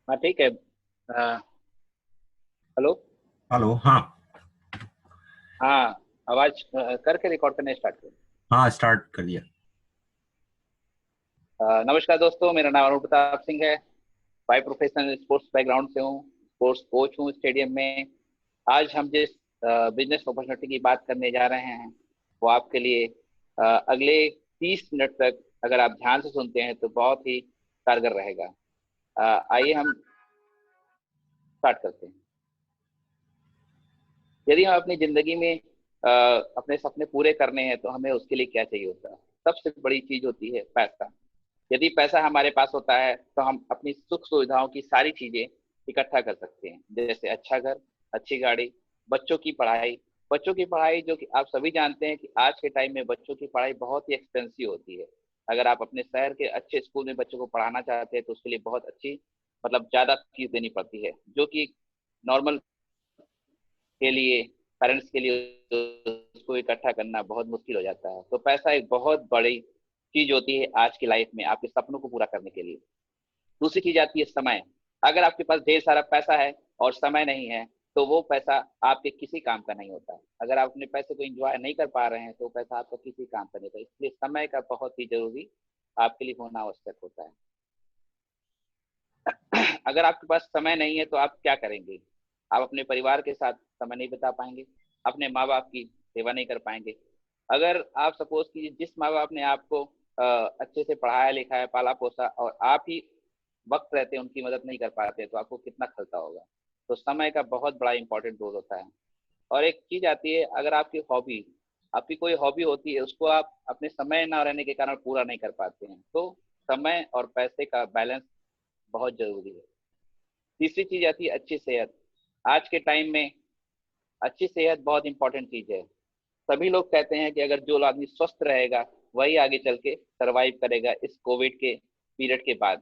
हाँ ठीक है। हेलो। हेलो। हाँ। हाँ, आवाज करके रिकॉर्ड करने स्टार्ट करें। हाँ, स्टार्ट कर दिया। नमस्कार दोस्तों, मेरा नाम अरुण प्रताप सिंह है। बाय प्रोफेशनल स्पोर्ट्स बैकग्राउंड से हूँ। स्पोर्ट्स कोच हूँ स्टेडियम में। आज हम जिस बिजनेस अपॉर्चुनिटी की बात करने जा रहे हैं वो आपके लिए अगले 30 मिनट तक अगर आप ध्यान से सुनते हैं तो बहुत ही कारगर रहेगा। आइए हम स्टार्ट करते हैं। यदि हम अपनी जिंदगी में अपने सपने पूरे करने हैं तो हमें उसके लिए क्या चाहिए होता है? सबसे बड़ी चीज होती है पैसा। यदि पैसा हमारे पास होता है तो हम अपनी सुख सुविधाओं की सारी चीजें इकट्ठा कर सकते हैं, जैसे अच्छा घर, अच्छी गाड़ी, बच्चों की पढ़ाई। बच्चों की पढ़ाई जो कि आप सभी जानते हैं कि आज के टाइम में बच्चों की पढ़ाई बहुत ही एक्सपेंसिव होती है। अगर आप अपने शहर के अच्छे स्कूल में बच्चों को पढ़ाना चाहते हैं तो उसके लिए बहुत अच्छी मतलब ज्यादा फीस देनी पड़ती है, जो कि नॉर्मल के लिए, पेरेंट्स के लिए उसको इकट्ठा करना बहुत मुश्किल हो जाता है। तो पैसा एक बहुत बड़ी चीज होती है आज की लाइफ में आपके सपनों को पूरा करने के लिए। दूसरी चीज आती है समय। अगर आपके पास ढेर सारा पैसा है और समय नहीं है तो वो पैसा आपके किसी काम का नहीं होता है। अगर आप अपने पैसे को एंजॉय नहीं कर पा रहे हैं तो पैसा आपका किसी काम का नहीं होता। इसलिए समय का बहुत ही जरूरी आपके लिए होना आवश्यक होता है। अगर आपके पास समय नहीं है तो आप क्या करेंगे? आप अपने परिवार के साथ समय नहीं बिता पाएंगे, अपने माँ बाप की सेवा नहीं कर पाएंगे। अगर आप सपोज कीजिए जिस माँ बाप ने आपको अच्छे से पढ़ाया लिखाया पाला पोसा और आप ही वक्त रहते उनकी मदद नहीं कर पाते तो आपको कितना खलता होगा। तो समय का बहुत बड़ा इंपॉर्टेंट रोल होता है। और एक चीज आती है, अगर आपकी हॉबी, आपकी कोई हॉबी होती है उसको आप अपने समय ना रहने के कारण पूरा नहीं कर पाते हैं तो समय और पैसे का बैलेंस बहुत जरूरी है। तीसरी चीज आती है अच्छी सेहत। आज के टाइम में अच्छी सेहत बहुत इंपॉर्टेंट चीज है। सभी लोग कहते हैं कि अगर जो आदमी स्वस्थ रहेगा वही आगे चल के सरवाइव करेगा इस कोविड के पीरियड के बाद।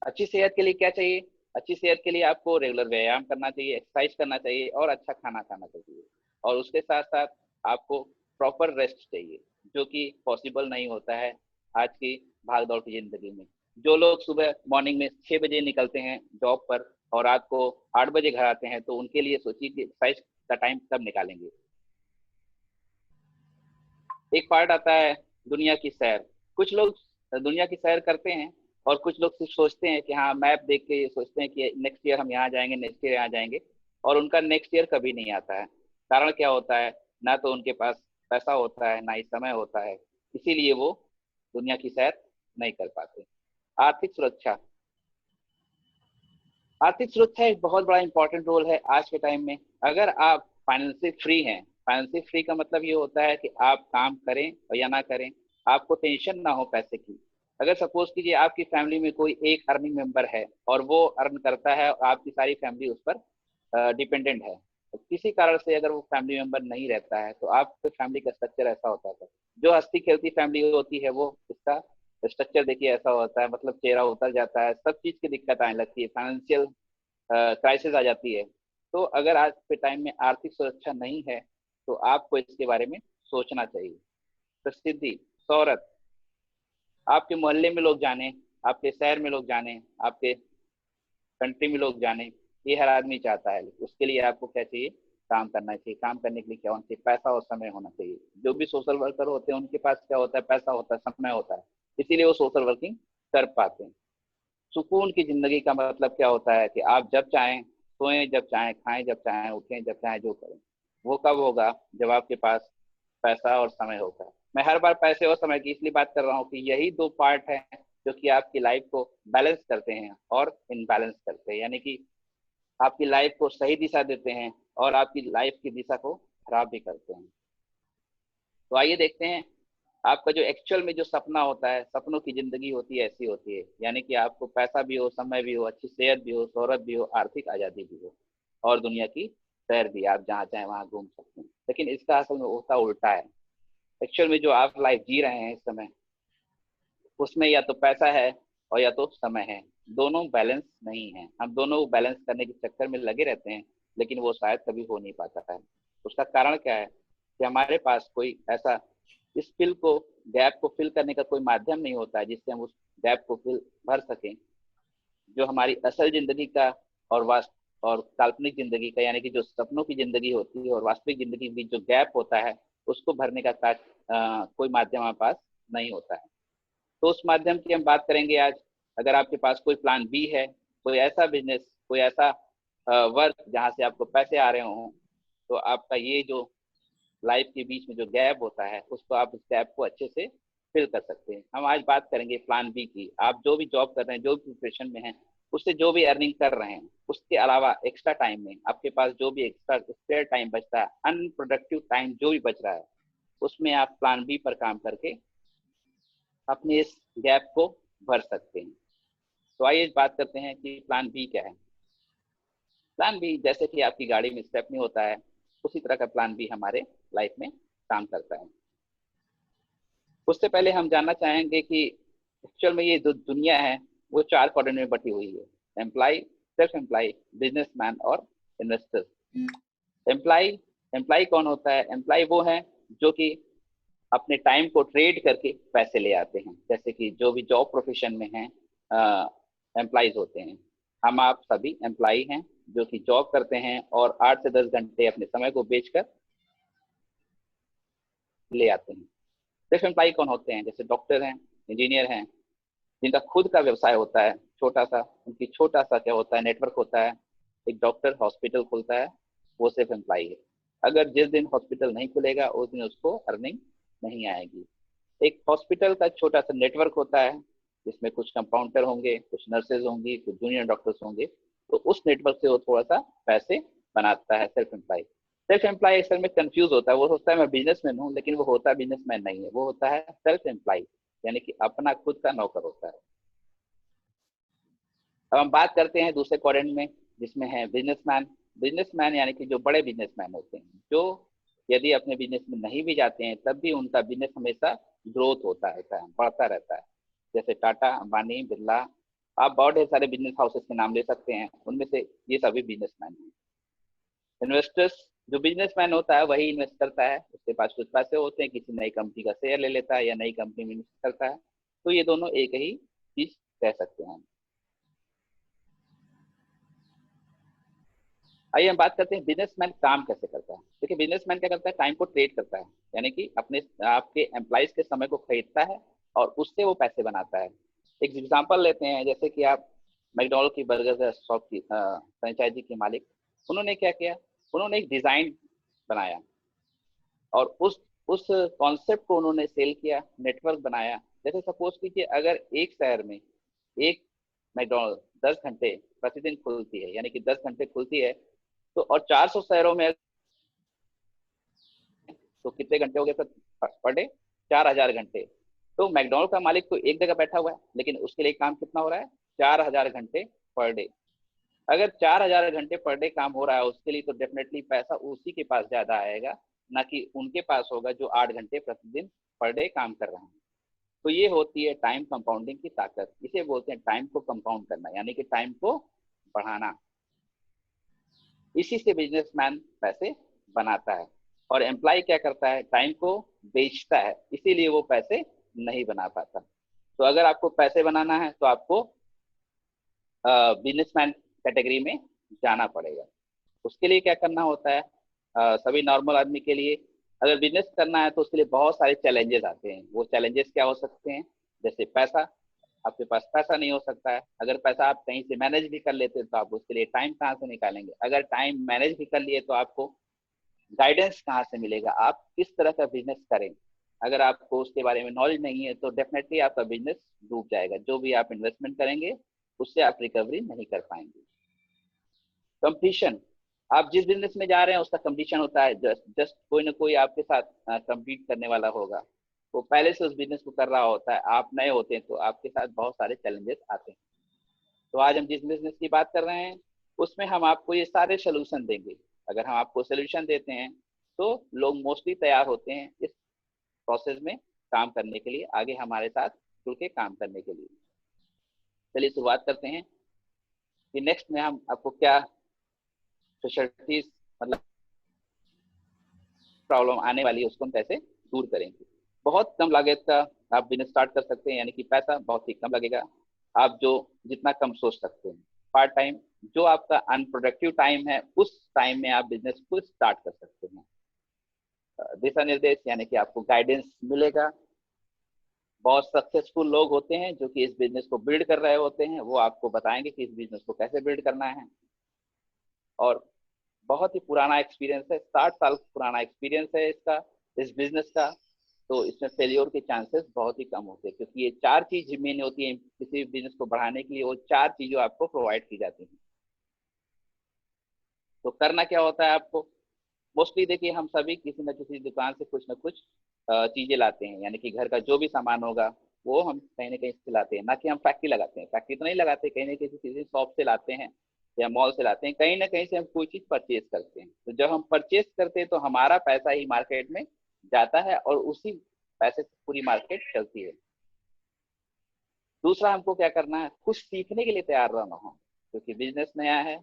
अच्छी सेहत के लिए क्या चाहिए? अच्छी सेहत के लिए आपको रेगुलर व्यायाम करना चाहिए, एक्सरसाइज करना चाहिए और अच्छा खाना खाना चाहिए। और उसके साथ साथ आपको प्रॉपर रेस्ट चाहिए, जो कि पॉसिबल नहीं होता है आज की भाग दौड़ की जिंदगी में। जो लोग सुबह मॉर्निंग में 6 बजे निकलते हैं जॉब पर और रात को 8 बजे घर आते हैं तो उनके लिए सोचिए कि एक्सरसाइज का टाइम कब निकालेंगे। एक पार्ट आता है दुनिया की सैर। कुछ लोग दुनिया की सैर करते हैं और कुछ लोग सिर्फ सोचते हैं कि हाँ मैप देख के ये सोचते हैं कि नेक्स्ट ईयर हम यहाँ जाएंगे, नेक्स्ट ईयर यहाँ जाएंगे, और उनका नेक्स्ट ईयर कभी नहीं आता है। कारण क्या होता है? ना तो उनके पास पैसा होता है ना ही समय होता है, इसीलिए वो दुनिया की सैर नहीं कर पाते। आर्थिक सुरक्षा। आर्थिक सुरक्षा एक बहुत बड़ा इंपॉर्टेंट रोल है आज के टाइम में। अगर आप फाइनेंशियल फ्री हैं, फाइनेंशियल फ्री का मतलब ये होता है कि आप काम करें और या ना करें, आपको टेंशन ना हो पैसे की। अगर सपोज कीजिए आपकी फैमिली में कोई एक अर्निंग मेंबर है और वो अर्न करता है और आपकी सारी फैमिली उस पर डिपेंडेंट है, तो किसी कारण से अगर वो फैमिली मेंबर नहीं रहता है तो आपके फैमिली का स्ट्रक्चर ऐसा होता है। जो हंसती खेलती फैमिली होती है वो इसका स्ट्रक्चर देखिए ऐसा होता है, मतलब चेहरा उतर जाता है, सब चीज की दिक्कत आने लगती है, फाइनेंशियल क्राइसिस आ जाती है। तो अगर आज के टाइम में आर्थिक सुरक्षा नहीं है तो आपको इसके बारे में सोचना चाहिए। प्रसिद्धि, शोहरत, आपके मोहल्ले में लोग जाने, आपके शहर में लोग जाने, आपके कंट्री में लोग जाने, ये हर आदमी चाहता है। उसके लिए आपको क्या चाहिए? काम करना चाहिए। काम करने के लिए क्या होना चाहिए? पैसा और समय होना चाहिए। जो भी सोशल वर्कर होते हैं उनके पास क्या होता है? पैसा होता है, समय होता है, इसीलिए वो सोशल वर्किंग कर पाते हैं। सुकून की जिंदगी का मतलब क्या होता है कि आप जब चाहें सोएं, जब चाहें खाएं, जब चाहें उठें, जब चाहें जो करें। वो कब होगा? जब आपके पास पैसा और समय होगा। मैं हर बार पैसे और समय की इसलिए बात कर रहा हूँ कि यही दो पार्ट हैं जो कि आपकी लाइफ को बैलेंस करते हैं और इनबैलेंस करते हैं, यानी कि आपकी लाइफ को सही दिशा देते हैं और आपकी लाइफ की दिशा को खराब भी करते हैं। तो आइए देखते हैं आपका जो एक्चुअल में जो सपना होता है, सपनों की जिंदगी होती है ऐसी होती है, यानी कि आपको पैसा भी हो, समय भी हो, अच्छी सेहत भी हो, शोहरत भी हो, आर्थिक आजादी भी हो और दुनिया की सैर भी, आप जहाँ चाहें वहां घूम सकते हैं। लेकिन इसका असल में होता उल्टा है। एक्चुअल में जो आप लाइफ जी रहे हैं इस समय, उसमें या तो पैसा है और या तो समय है। दोनों बैलेंस नहीं है। हम दोनों को बैलेंस करने के चक्कर में लगे रहते हैं लेकिन वो शायद कभी हो नहीं पाता है। उसका कारण क्या है? कि हमारे पास कोई ऐसा इस फिल को, गैप को फिल करने का कोई माध्यम नहीं होता है जिससे हम उस गैप को फिल भर सकें। जो हमारी असल जिंदगी का और और काल्पनिक जिंदगी का, यानी कि जो सपनों की जिंदगी होती है और वास्तविक जिंदगी के बीच जो गैप होता है, उसको भरने का कोई माध्यम हमारे पास नहीं होता है। तो उस माध्यम की हम बात करेंगे आज। अगर आपके पास कोई प्लान बी है, कोई ऐसा बिजनेस, कोई ऐसा वर्क जहाँ से आपको पैसे आ रहे हों, तो आपका ये जो लाइफ के बीच में जो गैप होता है, उसको आप उस गैप को अच्छे से फिल कर सकते हैं। हम आज बात करेंगे प्लान बी की। आप जो भी जॉब कर रहे हैं, जो भी प्रिपरेशन में हैं, उससे जो भी अर्निंग कर रहे हैं, उसके अलावा एक्स्ट्रा टाइम में आपके पास जो भी एक्स्ट्रा स्पेयर टाइम बचता है, अनप्रोडक्टिव टाइम जो भी बच रहा है, उसमें आप प्लान बी पर काम करके अपने इस गैप को भर सकते हैं। तो आइए बात करते हैं कि प्लान बी क्या है। प्लान बी, जैसे कि आपकी गाड़ी में स्टेपनी होता है, उसी तरह का प्लान बी हमारे लाइफ में काम करता है। उससे पहले हम जानना चाहेंगे कि एक्चुअल में ये जो दुनिया है वो 4 क्वाड्रेंट में बटी हुई है: एम्प्लॉय, सेल्फ एम्प्लॉय, बिजनेसमैन और इन्वेस्टर। एम्प्लॉय, एम्प्लॉय कौन होता है? एम्प्लॉय वो है जो कि अपने टाइम को ट्रेड करके पैसे ले आते हैं। जैसे कि जो भी जॉब प्रोफेशन में हैं, एम्प्लॉयज होते हैं। हम आप सभी एम्प्लॉय हैं जो कि जॉब करते हैं और 8 से 10 घंटे अपने समय को बेचकर ले आते हैं। सेल्फ एम्प्लॉय कौन होते हैं? जैसे डॉक्टर हैं, इंजीनियर हैं, जिनका खुद का व्यवसाय होता है छोटा सा, उनकी छोटा सा क्या होता है, नेटवर्क होता है। एक डॉक्टर हॉस्पिटल खोलता है, वो सेल्फ एम्प्लॉय है। अगर जिस दिन हॉस्पिटल नहीं खुलेगा उस दिन उसको अर्निंग नहीं आएगी। एक हॉस्पिटल का छोटा सा नेटवर्क होता है जिसमें कुछ कंपाउंडर होंगे, कुछ नर्सेज होंगी, कुछ जूनियर डॉक्टर्स होंगे, तो उस नेटवर्क से वो थोड़ा सा पैसे बनाता है सेल्फ एम्प्लॉय। सेल्फ एम्प्लॉय अक्सर में कंफ्यूज होता है, वो सोचता है मैं बिजनेसमैन हूँ, लेकिन वो होता बिजनेसमैन नहीं है, वो होता है सेल्फ एम्प्लॉय, यानी कि अपना खुद का नौकर होता है। अब हम बात करते हैं दूसरे क्वाड्रेंट में, जिसमें है बिजनेसमैन। बिजनेसमैन यानी कि जो बड़े बिजनेसमैन होते हैं, जो यदि अपने बिजनेस में नहीं भी जाते हैं तब भी उनका बिजनेस हमेशा ग्रोथ होता रहता है, बढ़ता रहता है। जैसे टाटा, अंबानी, बिरला, आप बहुत ढेर सारे बिजनेस हाउसेस के नाम ले सकते हैं, उनमें से ये सभी बिजनेसमैन हैं। इन्वेस्टर्स, जो बिजनेसमैन होता है वही इन्वेस्ट करता है, उसके पास कुछ पैसे होते हैं, किसी नई कंपनी का शेयर ले लेता है या नई कंपनी में इन्वेस्ट करता है, तो ये दोनों एक ही चीज कह सकते हैं। आइए हम बात करते हैं बिजनेसमैन काम कैसे करता है। देखिए बिजनेसमैन क्या करता है, टाइम को ट्रेड करता है, यानी कि अपने आपके एम्प्लॉइज के समय को खरीदता है और उससे वो पैसे बनाता है। एक एग्जांपल लेते हैं, जैसे कि आप मैकडॉनल्ड की बर्गर शॉप की फ्रेंचाइजी के मालिक, उन्होंने क्या किया, उन्होंने एक डिजाइन बनाया और उस कॉन्सेप्ट को उन्होंने सेल किया, नेटवर्क बनाया। जैसे सपोज कीजिए अगर एक शहर में एक मैकडॉनल्ड 10 घंटे प्रतिदिन खुलती है, यानी कि 10 घंटे खुलती है, तो और 400 शहरों में तो कितने घंटे हो गए सर पर डे? 4000 घंटे। तो मैकडॉनल्ड का मालिक तो एक जगह बैठा हुआ है, लेकिन उसके लिए काम कितना हो रहा है? 4000 घंटे पर डे। अगर 4000 घंटे पर डे काम हो रहा है उसके लिए, तो डेफिनेटली पैसा उसी के पास ज्यादा आएगा, ना कि उनके पास होगा जो 8 घंटे प्रतिदिन पर डे काम कर रहे हैं। तो ये होती है टाइम कंपाउंडिंग की ताकत। इसे बोलते हैं टाइम को कंपाउंड करना, यानी कि टाइम को बढ़ाना। इसी से बिजनेसमैन पैसे बनाता है। और एम्प्लॉय क्या करता है? टाइम को बेचता है, इसीलिए वो पैसे नहीं बना पाता। तो अगर आपको पैसे बनाना है तो आपको बिजनेसमैन कैटेगरी में जाना पड़ेगा। उसके लिए क्या करना होता है? सभी नॉर्मल आदमी के लिए अगर बिजनेस करना है तो उसके लिए बहुत सारे चैलेंजेस आते हैं। वो चैलेंजेस क्या हो सकते हैं? जैसे पैसा, आपके पास पैसा नहीं हो सकता है। अगर पैसा आप कहीं से मैनेज भी कर लेते हैं तो आप उसके लिए टाइम कहाँ से निकालेंगे? अगर टाइम मैनेज भी कर लिए तो आपको गाइडेंस कहाँ से मिलेगा, आप किस तरह का बिजनेस करें? अगर आपको उसके बारे में नॉलेज नहीं है तो डेफिनेटली आपका बिजनेस डूब जाएगा। जो भी आप इन्वेस्टमेंट करेंगे उससे आप रिकवरी नहीं कर पाएंगे। कंपटीशन, आप जिस बिजनेस में जा रहे हैं उसका कंपटीशन होता है। जस्ट कोई ना कोई आपके साथ कंपीट करने वाला होगा, वो पहले से उस बिजनेस को कर रहा होता है, आप नए होते हैं तो आपके साथ बहुत सारे चैलेंजेस आते हैं। तो आज हम जिस बिजनेस की बात कर रहे हैं उसमें हम आपको ये सारे सोल्यूशन देंगे। अगर हम आपको सोल्यूशन देते हैं तो लोग मोस्टली तैयार होते हैं इस प्रोसेस में काम करने के लिए, आगे हमारे साथ जुड़ के काम करने के लिए। चलिए शुरुआत करते हैं कि नेक्स्ट में हम आपको क्या फैसिलिटीज, मतलब प्रॉब्लम आने वाली है उसको हम कैसे दूर करेंगे। बहुत कम लागत का आप बिजनेस स्टार्ट कर सकते हैं, यानी कि पैसा बहुत ही कम लगेगा। आप जो जितना कम सोच सकते हैं। पार्ट टाइम जो आपका अनप्रोडक्टिव टाइम है, उस टाइम में आप बिजनेस को स्टार्ट कर सकते हैं। दिशा निर्देश यानी कि आपको गाइडेंस मिलेगा। बहुत सक्सेसफुल लोग होते हैं जो कि इस बिजनेस को बिल्ड कर रहे होते हैं, वो आपको बताएंगे कि इस बिजनेस को कैसे बिल्ड करना है। और बहुत ही पुराना एक्सपीरियंस है, 60 साल पुराना एक्सपीरियंस है इसका, इस बिजनेस का। तो इसमें फेलियर के चांसेस बहुत ही कम होते हैं, क्योंकि ये 4 चीज मेन होती है किसी बिजनेस को बढ़ाने के लिए। वो 4 चीजों आपको प्रोवाइड की जाती हैं। तो करना क्या होता है आपको? मोस्टली देखिए, हम सभी किसी न किसी दुकान से कुछ न कुछ चीजें लाते हैं, यानी कि घर का जो भी सामान होगा वो हम कहीं ना कहीं से लाते हैं। ना कि हम फैक्ट्री लगाते हैं, फैक्ट्री तो नहीं लगाते, कहीं ना कहीं किसी शॉप से लाते हैं या मॉल से लाते हैं, कहीं ना कहीं से हम कोई चीज परचेज करते हैं। तो जब हम परचेज करते हैं तो हमारा पैसा ही मार्केट में जाता है और उसी पैसे से पूरी मार्केट चलती है। दूसरा, हमको क्या करना है, कुछ सीखने के लिए तैयार रहना हो, क्योंकि बिजनेस नया है।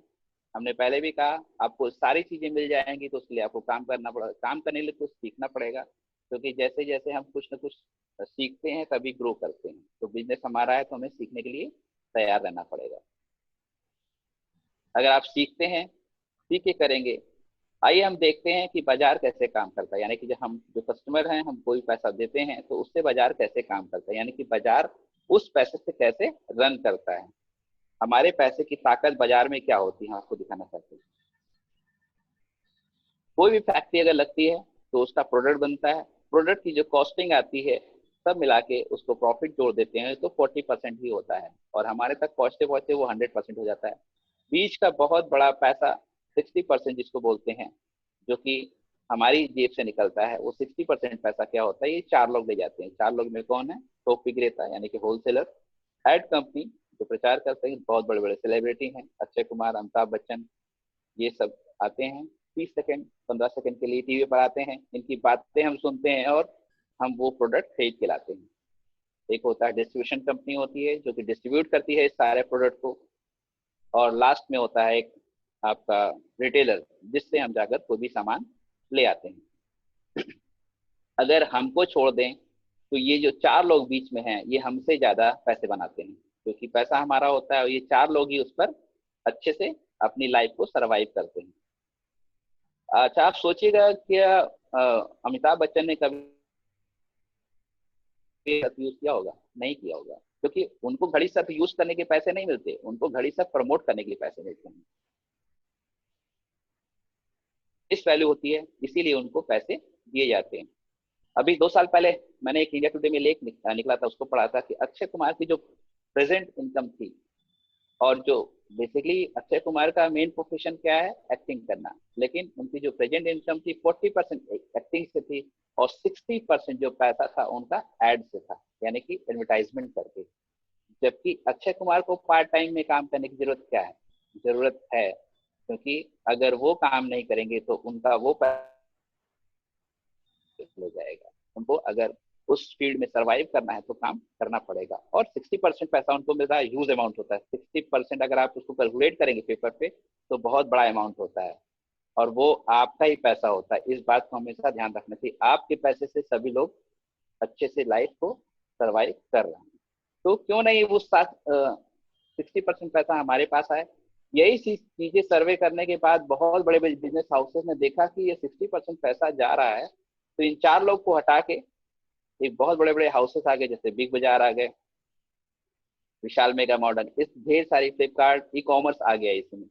हमने पहले भी कहा, आपको सारी चीजें मिल जाएंगी तो उसके लिए आपको काम करना पड़ेगा। काम करने के लिए कुछ सीखना पड़ेगा, क्योंकि जैसे जैसे हम कुछ ना कुछ सीखते हैं तभी ग्रो करते हैं। तो बिजनेस हमारा है तो हमें सीखने के लिए तैयार रहना पड़ेगा। अगर आप सीखते हैं, सीख के करेंगे। आइए हम देखते हैं कि बाजार कैसे काम करता है, यानी कि जो कस्टमर हैं, हम कोई पैसा देते हैं तो उससे बाजार कैसे काम करता है, यानी कि बाजार उस पैसे से कैसे रन करता है। हमारे पैसे की ताकत बाजार में क्या होती है, आपको दिखाना चाहते हैं। कोई भी फैक्ट्री अगर लगती है तो उसका प्रोडक्ट बनता है, प्रोडक्ट की जो कॉस्टिंग आती है सब मिला के उसको प्रॉफिट जोड़ देते हैं तो 40% ही होता है, और हमारे तक पहुंचते पहुंचते वो 100% हो जाता है। बीच का बहुत बड़ा पैसा 60% जिसको बोलते हैं, जो कि हमारी जेब से निकलता है, वो 60% पैसा क्या होता है, ये 4 लोग ले जाते हैं। 4 लोग में कौन है? थोक विक्रेता यानी कि होलसेलर, एड कंपनी जो प्रचार करते हैं, बहुत बड़े बड़े सेलिब्रिटी हैं, अक्षय कुमार, अमिताभ बच्चन, ये सब आते हैं, 30 सेकंड 15 सेकंड के लिए टीवी पर आते हैं, इनकी बातें हम सुनते हैं और हम वो प्रोडक्ट खरीद के लाते हैं। एक होता है डिस्ट्रीब्यूशन कंपनी होती है जो कि डिस्ट्रीब्यूट करती है इस सारे प्रोडक्ट को, और लास्ट में होता है एक आपका रिटेलर, जिससे हम जाकर कोई भी सामान ले आते हैं। अगर हमको छोड़ दें तो ये जो 4 लोग बीच में हैं, ये हमसे ज्यादा पैसे बनाते हैं, क्योंकि पैसा हमारा होता है और ये 4 लोग ही उस पर अच्छे से अपनी लाइफ को सरवाइव करते हैं। अच्छा, आप सोचिएगा कि अमिताभ बच्चन ने कभी यूज किया होगा? नहीं किया होगा, क्योंकि उनको घड़ी सिर्फ यूज करने के पैसे नहीं मिलते, उनको घड़ी सिर्फ प्रमोट करने के लिए पैसे मिलते हैं। इस वैल्यू होती है, इसीलिए उनको पैसे दिए जाते हैं। अभी 2 साल पहले मैंने एक इंडिया टुडे में लेख निकला था, उसको पढ़ा था कि अक्षय कुमार की जो प्रेजेंट इनकम थी, और जो बेसिकली अक्षय कुमार का मेन प्रोफेशन क्या है, एक्टिंग करना, लेकिन उनकी जो प्रेजेंट इनकम थी 40% एक्टिंग से थी और 60% जो पैसा था उनका एड से था, यानी कि एडवर्टाइजमेंट करके। जबकि अक्षय कुमार को पार्ट टाइम में काम करने की जरूरत क्या है? जरूरत है, क्योंकि अगर वो काम नहीं करेंगे तो उनका वो पैसा हो जाएगा। उनको अगर उस फील्ड में सरवाइव करना है तो काम करना पड़ेगा, और 60% पैसा उनको मिल रहा है, ह्यूज अमाउंट होता है। 60% अगर आप उसको कैलकुलेट करेंगे पेपर पे तो बहुत बड़ा अमाउंट होता है, और वो आपका ही पैसा होता है। इस बात को हमेशा ध्यान रखना चाहिए, आपके पैसे से सभी लोग अच्छे से लाइफ को सरवाइव कर रहे हैं, तो क्यों नहीं वो 60% पैसा हमारे पास आए। यही चीजें सर्वे करने के बाद बहुत बड़े बड़े बिजनेस हाउसेस ने देखा कि ये 60% पैसा जा रहा है, तो इन 4 लोग को हटा के एक बहुत बड़े बड़े हाउसेस आ गए, जैसे बिग बाजार आ गए, विशाल मेगा मॉडर्न, इस ढेर सारी फ्लिपकार्ट, ई कॉमर्स आ गया इसमें।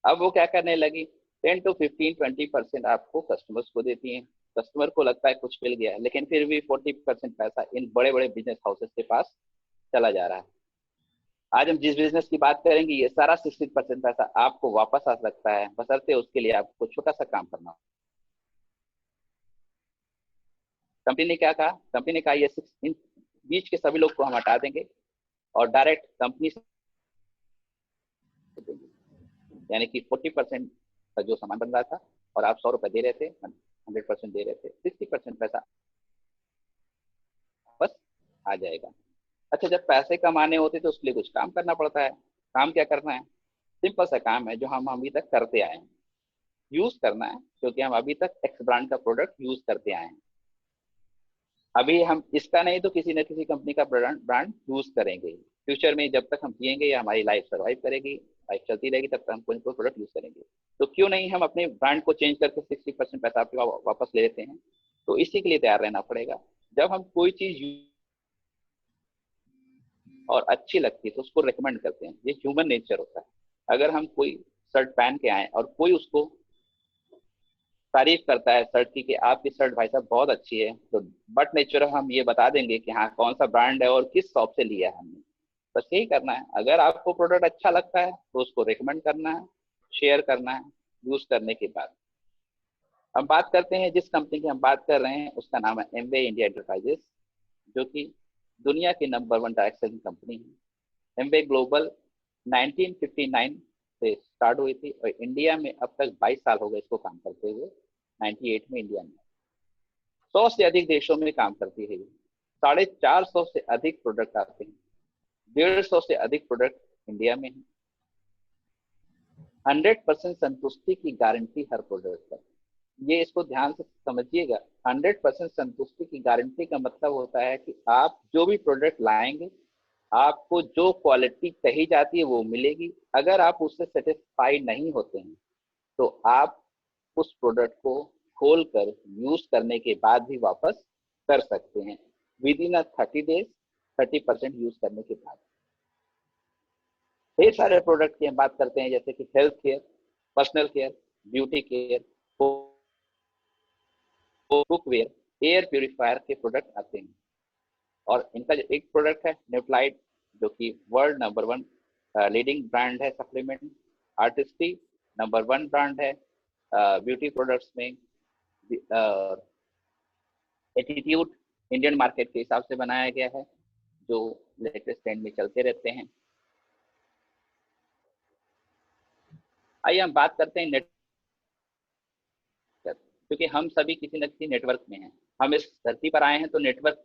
अब वो क्या करने लगी, 10 to 15-20% आपको कस्टमर्स को देती हैं। कस्टमर को लगता है कुछ मिल गया, लेकिन फिर भी 40% पैसा इन बड़े बड़े बिजनेस हाउसेस के पास चला जा रहा है। आज हम जिस बिजनेस की बात करेंगे, ये सारा 60% पैसा आपको वापस आ सकता है, बशर्ते उसके लिए आपको छोटा सा काम करना हो। कंपनी ने क्या कहा? कंपनी ने कहा ये इन बीच के सभी लोग को हम हटा देंगे और डायरेक्ट कंपनी से देंगे, यानी कि 40% का जो सामान बन रहा था और आप 100 रुपए दे रहे थे, 100% दे रहे थे, 60% पैसा बस आ जाएगा। अच्छा, जब पैसे कमाने होते तो उसके लिए कुछ काम करना पड़ता है। काम क्या करना है? सिंपल सा काम है जो हम अभी तक करते आए हैं, यूज करना है, क्योंकि हम अभी तक एक्स ब्रांड का प्रोडक्ट यूज करते आए हैं। अभी हम इसका नहीं तो किसी न किसी कंपनी का ब्रांड यूज करेंगे। फ्यूचर में जब तक हम जिएंगे या हमारी लाइफ सर्वाइव करेगी, लाइफ चलती रहेगी, तब तक हम कोई कोई प्रोडक्ट यूज करेंगे। तो क्यों नहीं हम अपने ब्रांड को चेंज करके 60% पैसा आपके वापस ले लेते हैं। तो इसी के लिए तैयार रहना पड़ेगा। जब हम कोई चीज और अच्छी लगती है तो उसको रिकमेंड करते हैं, ये ह्यूमन नेचर होता है। अगर हम कोई शर्ट पहन के आए और कोई उसको तारीफ करता है शर्ट की कि आपकी शर्ट भाई साहब बहुत अच्छी है, तो बट नेचुरल हम ये बता देंगे कि हाँ कौन सा ब्रांड है और किस शॉप से लिया है हमने। बस यही करना है। अगर आपको प्रोडक्ट अच्छा लगता है तो उसको रिकमेंड करना है, शेयर करना है। यूज करने के बाद हम बात करते हैं, जिस कंपनी की हम बात कर रहे हैं उसका नाम है एमवे इंडिया एंटरप्राइजेस, जो कि दुनिया की नंबर 1 डायरेक्ट सेलिंग कंपनी है। एमवे ग्लोबल 1959 से स्टार्ट हुई थी और इंडिया में अब तक 22 साल हो गए इसको काम करते हुए। 98 में इंडिया में 100 से अधिक देशों में काम करती है। 450 से अधिक प्रोडक्ट आते हैं, 150 से अधिक प्रोडक्ट इंडिया में है। 100% संतुष्टि की गारंटी हर प्रोडक्ट पर। ये इसको ध्यान से समझिएगा। 100% संतुष्टि की गारंटी का मतलब होता है कि आप जो भी प्रोडक्ट लाएंगे, आपको जो क्वालिटी कही जाती है वो मिलेगी। अगर आप उससे सेटिस्फाइड नहीं होते हैं तो आप उस प्रोडक्ट को खोल कर यूज करने के बाद भी वापस कर सकते हैं विद इन 30 डेज, 30% यूज करने के बाद। ढेर सारे प्रोडक्ट की हम बात करते हैं, जैसे कि health care, personal care, beauty care, cookware, air purifier के प्रोडक्ट आते हैं। और इनका जो एक प्रोडक्ट है न्यूट्रालाइट, जो कि वर्ल्ड नंबर 1 लीडिंग ब्रांड है सप्लीमेंट। आर्टिस्टी नंबर 1 ब्रांड है ब्यूटी प्रोडक्ट्स में। एटीट्यूड इंडियन मार्केट के हिसाब से बनाया गया है, जो लेटेस्ट ट्रेंड में चलते रहते हैं। आइए हम बात करते हैं नेटवर्क, क्योंकि हम सभी किसी न किसी नेटवर्क में हैं। हम इस धरती पर आए हैं तो नेटवर्क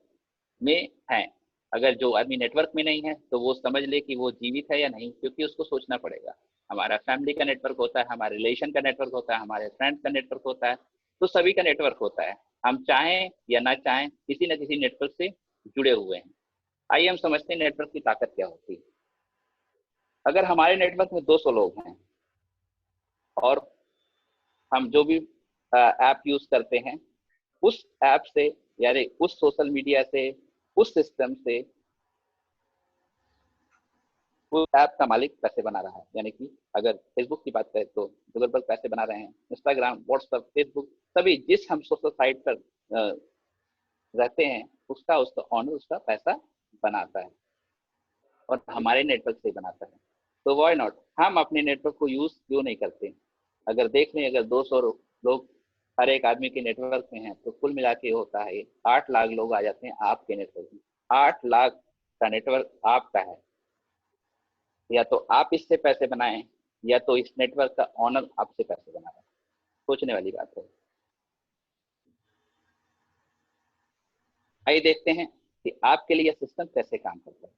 में हैं। अगर जो आदमी नेटवर्क में नहीं है तो वो समझ ले कि वो जीवित है या नहीं, क्योंकि उसको सोचना पड़ेगा। हमारा फैमिली का नेटवर्क होता है, हमारे रिलेशन का नेटवर्क होता है, हमारे फ्रेंड्स का नेटवर्क होता है, तो सभी का नेटवर्क होता है। हम चाहें या ना चाहें किसी न किसी नेटवर्क से जुड़े हुए हैं। आइए हम समझते हैं नेटवर्क की ताकत क्या होती है। अगर हमारे नेटवर्क में 200 लोग हैं और हम जो भी ऐप यूज करते हैं, उस ऐप से यानी उस सोशल मीडिया से, उस सिस्टम से वो ऐप का मालिक पैसे बना रहा है। यानी कि अगर फेसबुक की बात करें तो जुगलबर्ग पैसे बना रहे हैं। इंस्टाग्राम, व्हाट्सएप, फेसबुक, सभी जिस हम सोशल साइट पर रहते हैं उसका ऑनर उसका पैसा बनाता है और हमारे नेटवर्क से बनाता है। तो व्हाई नॉट हम अपने नेटवर्क को यूज क्यों नहीं करते। अगर देख लें, अगर 200 लोग हर एक आदमी के नेटवर्क में हैं तो कुल मिला के होता है 8 लाख लोग आ जाते हैं आपके नेटवर्क में। 8 लाख का नेटवर्क आपका है। या तो आप इससे पैसे बनाएं या तो इस नेटवर्क का ऑनर आपसे पैसे बना रहा है। सोचने वाली बात है। आइए देखते हैं कि आपके लिए यह सिस्टम कैसे काम करता है।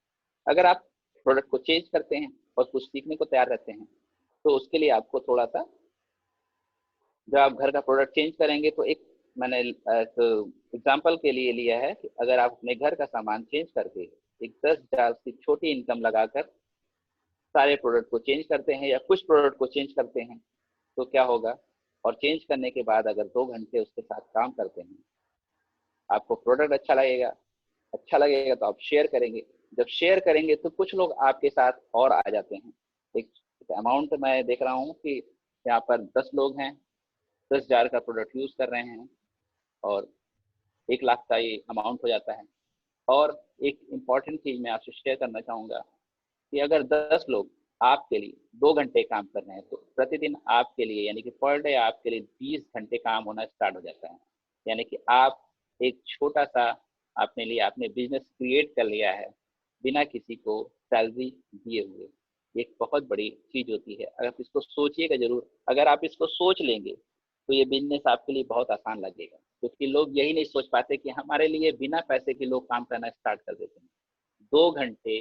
अगर आप प्रोडक्ट को चेंज करते हैं और कुछ सीखने को तैयार रहते हैं तो उसके लिए आपको थोड़ा सा, जब आप घर का प्रोडक्ट चेंज करेंगे तो एक मैंने एग्जाम्पल के लिए लिया है कि अगर आप अपने घर का सामान चेंज करके एक 10,000 की छोटी इनकम लगाकर सारे प्रोडक्ट को चेंज करते हैं या कुछ प्रोडक्ट को चेंज करते हैं तो क्या होगा। और चेंज करने के बाद अगर 2 घंटे उसके साथ काम करते हैं, आपको प्रोडक्ट अच्छा लगेगा तो आप शेयर करेंगे। जब शेयर करेंगे तो कुछ लोग आपके साथ और आ जाते हैं। एक अमाउंट मैं देख रहा हूँ कि यहाँ पर 10 लोग हैं, 10,000 का प्रोडक्ट यूज कर रहे हैं और 1 लाख का ये अमाउंट हो जाता है। और एक इम्पॉर्टेंट चीज मैं आपसे शेयर करना चाहूंगा कि अगर 10 लोग आपके लिए 2 घंटे काम कर रहे हैं तो प्रतिदिन आपके लिए यानी कि पर डे आपके लिए 20 घंटे काम होना स्टार्ट हो जाता है। यानी कि आप एक छोटा सा अपने लिए आपने बिजनेस क्रिएट कर लिया है बिना किसी को सैलरी दिए हुए। एक बहुत बड़ी चीज होती है। अगर आप इसको सोचिएगा जरूर, अगर आप इसको सोच लेंगे तो ये बिजनेस आपके लिए बहुत आसान लगेगा, क्योंकि लोग यही नहीं सोच पाते कि हमारे लिए बिना पैसे के लोग काम करना स्टार्ट कर देते हैं। 2 घंटे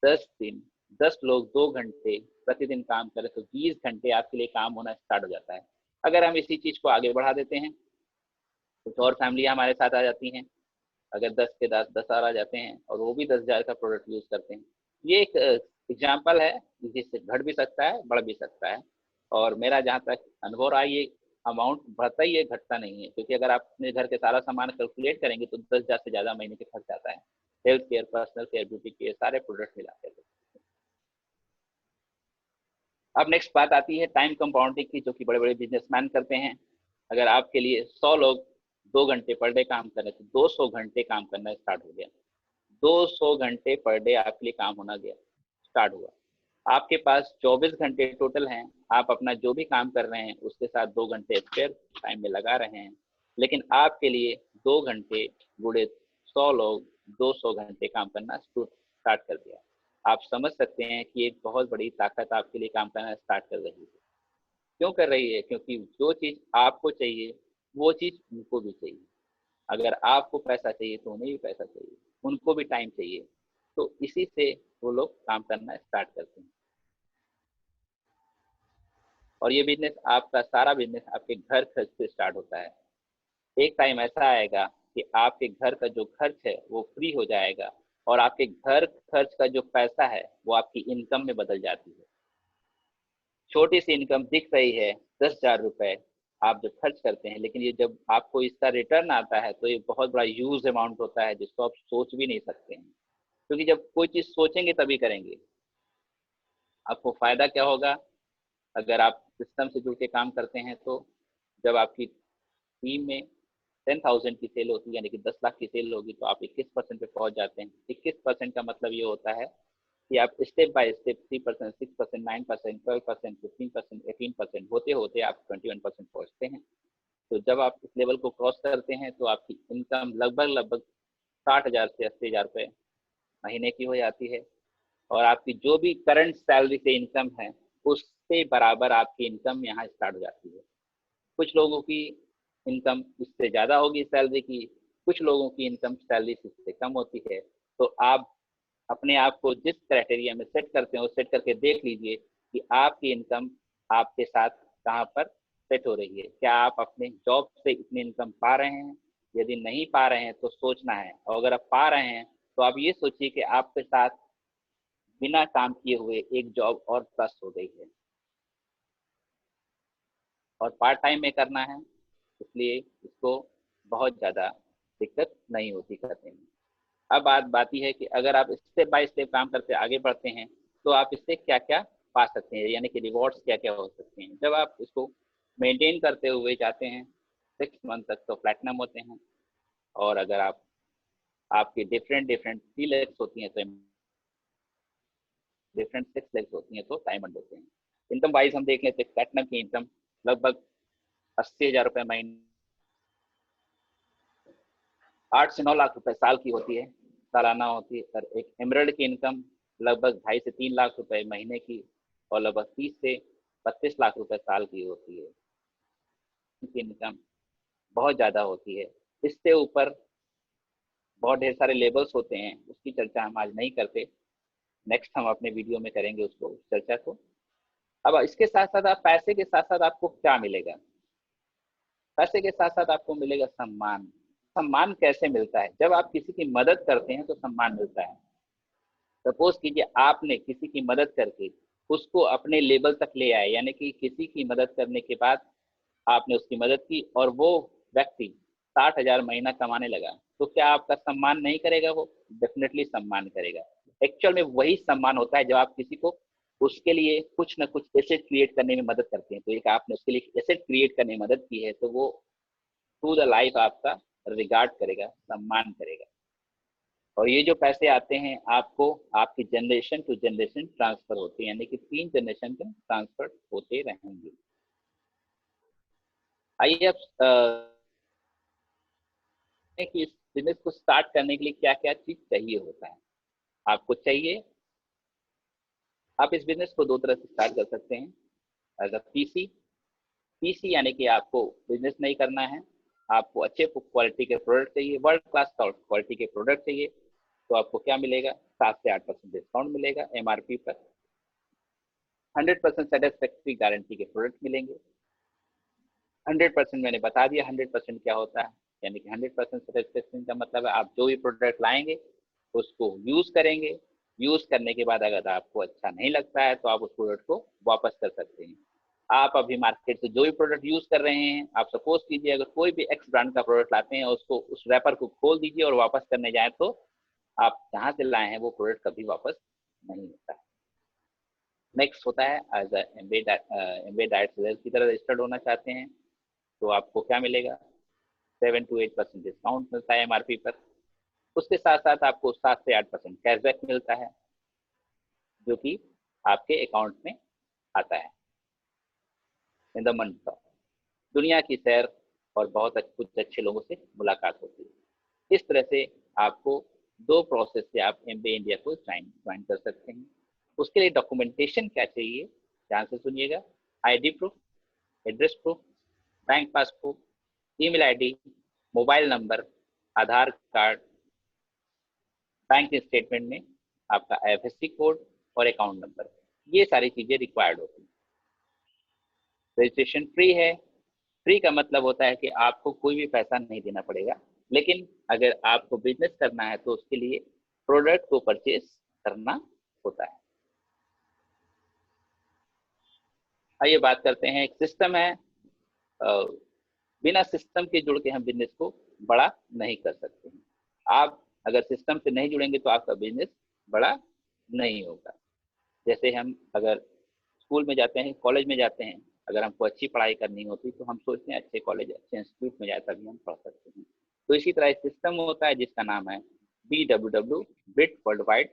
10 दिन 10 लोग 2 घंटे प्रतिदिन काम करें तो 20 घंटे आपके लिए काम होना स्टार्ट हो जाता है। अगर हम इसी चीज को आगे बढ़ा देते हैं, कुछ और फैमिली हमारे साथ आ जाती हैं। अगर 10 के 10 10 और आ जाते हैं और वो भी 10,000 का प्रोडक्ट यूज करते हैं ये एक एग्जाम्पल है जिससे घट भी सकता है, बढ़ भी सकता है। और मेरा जहाँ तक अनुभव रहा, ये अमाउंट बढ़ता ही है, घटता नहीं है। क्योंकि अगर आप अपने घर के सारा सामान कैलकुलेट करेंगे तो 10,000 से ज़्यादा महीने के खर्च आता है, health care, personal care, beauty care, सारे प्रोडक्ट मिला के। अब नेक्स्ट बात आती है टाइम कंपाउंडिंग की, जो कि बड़े बड़े बिजनेसमैन करते हैं। अगर आपके लिए 100 लोग 2 घंटे पर डे काम कर रहे तो 200 घंटे काम करना स्टार्ट हो गया। 200 घंटे पर डे आपके लिए काम होना गया स्टार्ट हुआ। आपके पास 24 घंटे टोटल हैं। आप अपना जो भी काम कर रहे हैं उसके साथ 2 घंटे स्पेयर टाइम में लगा रहे हैं, लेकिन आपके लिए 2 घंटे गुड़े 100 लोग 200 घंटे काम करना स्टार्ट कर दिया। आप समझ सकते हैं कि एक बहुत बड़ी ताकत आपके लिए काम करना स्टार्ट कर रही है। क्यों कर रही है? क्योंकि जो चीज़ आपको चाहिए वो चीज़ उनको भी चाहिए। अगर आपको पैसा चाहिए तो उन्हें भी पैसा चाहिए, उनको भी टाइम चाहिए। तो इसी से वो लोग काम करना स्टार्ट करते हैं। और ये बिजनेस, आपका सारा बिजनेस आपके घर खर्च से स्टार्ट होता है। एक टाइम ऐसा आएगा कि आपके घर का जो खर्च है वो फ्री हो जाएगा, और आपके घर खर्च का जो पैसा है वो आपकी इनकम में बदल जाती है। छोटी सी इनकम दिख रही है, 10,000 रुपए आप जब खर्च करते हैं, लेकिन ये जब आपको इसका रिटर्न आता है तो ये बहुत बड़ा ह्यूज अमाउंट होता है, जिसको आप सोच भी नहीं सकते हैं। क्योंकि जब कोई चीज सोचेंगे तभी करेंगे। आपको फायदा क्या होगा? अगर आप सिस्टम से जुड़ के काम करते हैं तो जब आपकी टीम में 10,000 की सेल होती है, यानी कि 10 लाख की सेल होगी, तो आप 21% पे पहुंच जाते हैं। 21% का मतलब ये होता है कि आप स्टेप बाय स्टेप 3%, 6%, 9%, 12%, 15%, 18% होते होते आप 21% पहुंचते हैं। तो जब आप इस लेवल को क्रॉस करते हैं तो आपकी इनकम लगभग लगभग 60,000 से 80,000 रुपये महीने की हो जाती है। और आपकी जो भी करंट सैलरी से इनकम है उससे बराबर आपकी इनकम यहाँ स्टार्ट हो जाती है। कुछ लोगों की इनकम इससे ज़्यादा होगी सैलरी की, कुछ लोगों की इनकम सैलरी से इससे कम होती है। तो आप अपने आप को जिस क्राइटेरिया में सेट करते हैं वो सेट करके देख लीजिए कि आपकी इनकम आपके साथ कहाँ पर सेट हो रही है। क्या आप अपने जॉब से इतनी इनकम पा रहे हैं? यदि नहीं पा रहे हैं तो सोचना है, और अगर आप पा रहे हैं तो आप ये सोचिए कि आपके साथ बिना काम किए हुए एक जॉब और प्लस हो गई है, और पार्ट टाइम में करना है, इसलिए इसको बहुत ज़्यादा दिक्कत नहीं होती करने में। अब बात बाती है कि अगर आप स्टेप बाय स्टेप काम करते आगे बढ़ते हैं तो आप इससे क्या क्या पा सकते हैं, यानी कि रिवॉर्ड्स क्या क्या हो सकते हैं। जब आप इसको मेंटेन करते हुए जाते हैं 6 मंथ तक तो प्लैटिनम होते हैं। और अगर आप आपकी डिफरेंट डिफरेंट 3 लेग्स होती हैं तो डिफरेंट 6 लेग्स होती हैं तो डायमंड होते हैं। इनकम वाइज हम देख लेते हैं, प्लैटिनम की इनकम लगभग 80,000 रुपये महीने, 8 से 9 लाख रुपए साल की होती है, सालाना होती है। और एक एमरल्ड की इनकम लगभग 2.5 से 3 लाख रुपए महीने की, और लगभग 30 से 32 लाख रुपए साल की होती है। इनकी इनकम बहुत ज़्यादा होती है। इससे ऊपर बहुत ढेर सारे लेवल्स होते हैं, उसकी चर्चा हम आज नहीं करते, नेक्स्ट हम अपने वीडियो में करेंगे उसको, उस चर्चा को। अब इसके साथ साथ आप पैसे के साथ साथ आपको क्या मिलेगा? पैसे के साथ साथ आपको मिलेगा सम्मान। सम्मान कैसे मिलता है? जब आप किसी की मदद करते हैं तो सम्मान मिलता है। सपोज कीजिए आपने किसी की मदद करके उसको अपने लेवल तक ले आए, यानी कि किसी की मदद करने के बाद आपने उसकी मदद की और वो व्यक्ति 60,000 महीना कमाने लगा, तो क्या आपका सम्मान नहीं करेगा? वो डेफिनेटली सम्मान करेगा। एक्चुअल में वही सम्मान होता है जब आप किसी को उसके लिए कुछ ना कुछ एसेट क्रिएट करने में मदद करते हैं। तो एक आपने उसके लिए एसेट क्रिएट करने में मदद की है तो वो थ्रू द लाइफ आपका रिगार्ड करेगा, सम्मान करेगा। और ये जो पैसे आते हैं आपको आपकी जनरेशन टू जनरेशन ट्रांसफर होते हैं, यानी कि 3 जनरेशन में ट्रांसफर होते रहेंगे। आइए अब कि इस बिजनेस को स्टार्ट करने के लिए क्या क्या चीज चाहिए होता है। आपको चाहिए, आप इस बिजनेस को 2 तरह से स्टार्ट कर सकते हैं। As a PC. पीसी यानी कि आपको बिजनेस नहीं करना है, आपको अच्छे क्वालिटी के प्रोडक्ट चाहिए, वर्ल्ड क्लास क्वालिटी के प्रोडक्ट चाहिए। तो आपको क्या मिलेगा? 7 से 8% डिस्काउंट मिलेगा एमआरपी पर। 100% सेटिस्फैक्ट्री गारंटी के प्रोडक्ट मिलेंगे। 100% मैंने बता दिया 100% क्या होता है, यानी कि 100% सेटिस्फैक्शन का मतलब है आप जो भी प्रोडक्ट लाएंगे उसको यूज करेंगे, यूज करने के बाद अगर आपको अच्छा नहीं लगता है तो आप उस प्रोडक्ट को वापस कर सकते हैं। आप अभी मार्केट से जो भी प्रोडक्ट यूज कर रहे हैं, आप सपोज कीजिए अगर कोई भी एक्स ब्रांड का प्रोडक्ट लाते हैं, उसको उस रैपर को खोल दीजिए और वापस करने जाए तो आप जहां से लाए हैं वो प्रोडक्ट कभी वापस नहीं होता है। नेक्स्ट होता है एज एम्बेड डायरेक्ट सेलर की तरह रजिस्टर्ड होना चाहते हैं तो आपको क्या मिलेगा, 7 to 8% डिस्काउंट मिलता है एमआरपी पर। उसके साथ साथ आपको 7 से 8% कैशबैक मिलता है जो कि आपके अकाउंट में आता है इन द मंथ ऑफ। दुनिया की सैर और बहुत कुछ अच्छे लोगों से मुलाकात होती है। इस तरह से आपको 2 प्रोसेस से आप एमबीए इंडिया को ज्वाइन कर सकते हैं। उसके लिए डॉक्यूमेंटेशन क्या चाहिए, ध्यान से सुनिएगा। ID proof, address proof, bank passbook, email ID, mobile number, Aadhaar card, bank statement में आपका आईएफएससी कोड और अकाउंट नंबर, ये सारी चीजें रिक्वायर्ड होती हैं। रजिस्ट्रेशन फ्री है। फ्री का मतलब होता है कि आपको कोई भी पैसा नहीं देना पड़ेगा, लेकिन अगर आपको बिजनेस करना है तो उसके लिए प्रोडक्ट को परचेज करना होता है। आइए बात करते हैं, एक सिस्टम है, बिना सिस्टम के जुड़ के हम बिजनेस को बड़ा नहीं कर सकते हैं। आप अगर सिस्टम से नहीं जुड़ेंगे तो आपका बिजनेस बड़ा नहीं होगा। जैसे हम अगर स्कूल में जाते हैं, कॉलेज में जाते हैं, अगर हमको अच्छी पढ़ाई करनी होती तो हम सोचते हैं अच्छे कॉलेज अच्छे इंस्टीट्यूट में जाए तभी हम पढ़ सकते हैं। तो इसी तरह एक सिस्टम होता है जिसका नाम है BWW, बिट वर्ल्ड वाइड,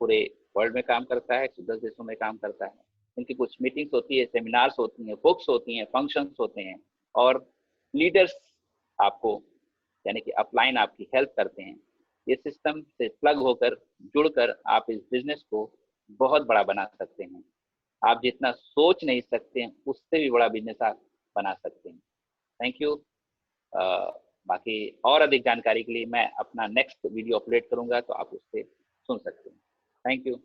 पूरे वर्ल्ड में काम करता है, 110 देशों में काम करता है। इनकी कुछ मीटिंग्स होती है, सेमिनार्स होती हैं, बुक्स होती हैं, फंक्शंस होते हैं और लीडर्स आपको यानी कि अपलाइन आपकी हेल्प करते हैं। ये सिस्टम से प्लग होकर जुड़कर आप इस बिजनेस को बहुत बड़ा बना सकते हैं। आप जितना सोच नहीं सकते हैं उससे भी बड़ा बिजनेस आप बना सकते हैं। Thank you. बाकी और अधिक जानकारी के लिए मैं अपना नेक्स्ट वीडियो अपलोड करूंगा तो आप उससे सुन सकते हैं। Thank you.